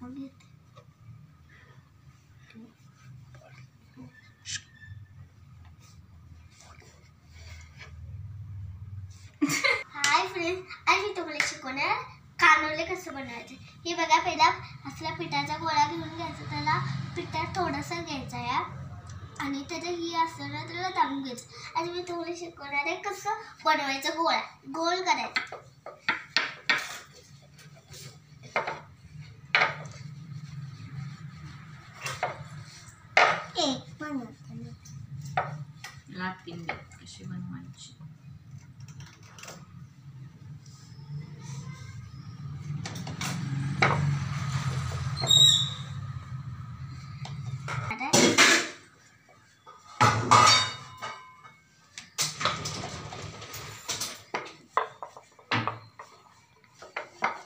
Hi friends, आज मी तुम्हाला शिकवणार कानोले कसं बनवायचे। हे बघा, पहिला असला पिठाचा गोळा घेऊन घ्यायचा, त्याला पिठात थोडंसं घ्यायचं आहे आणि त्याचं ही असलं ना त्याला दाबून घ्यायचं। आज मी तुम्हाला शिकवणार आहे कसं बनवायचं गोळा, गोल करायचा। एक लाटून घे कशी बनवायची।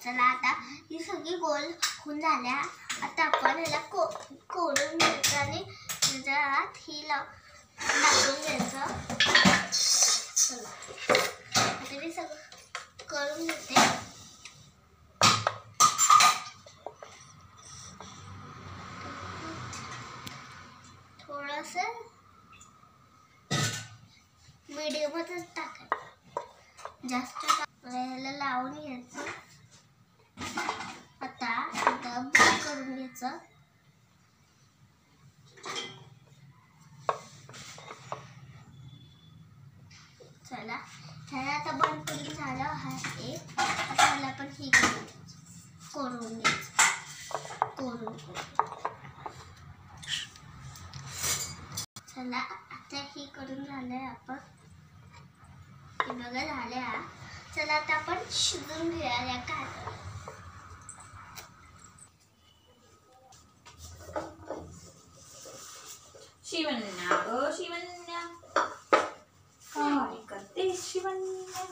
चला, आता ही सगळी गोल होऊन झाल्या। आता आपण ह्याला कोरून घ्यायचं आणि त्याच्यात ही टाकून घ्यायचं। चला, आता मी सगळं करून घेते। थोडंसं मीडियमच टाकायचं, जास्त ह्याला लावून घ्यायचं। आता बंद करून घ्यायचं। चला, ह्याला आता बंद करून झालं आहे। आता ह्याला पण हे करून घ्यायचं, करून। चला, आता हे करून झालंय आपण, हे बघा झाल्या। चला, आता आपण शिजून घेऊया या कांदा। शिवन्या ग शिवन्या, काय करते शिवन्या?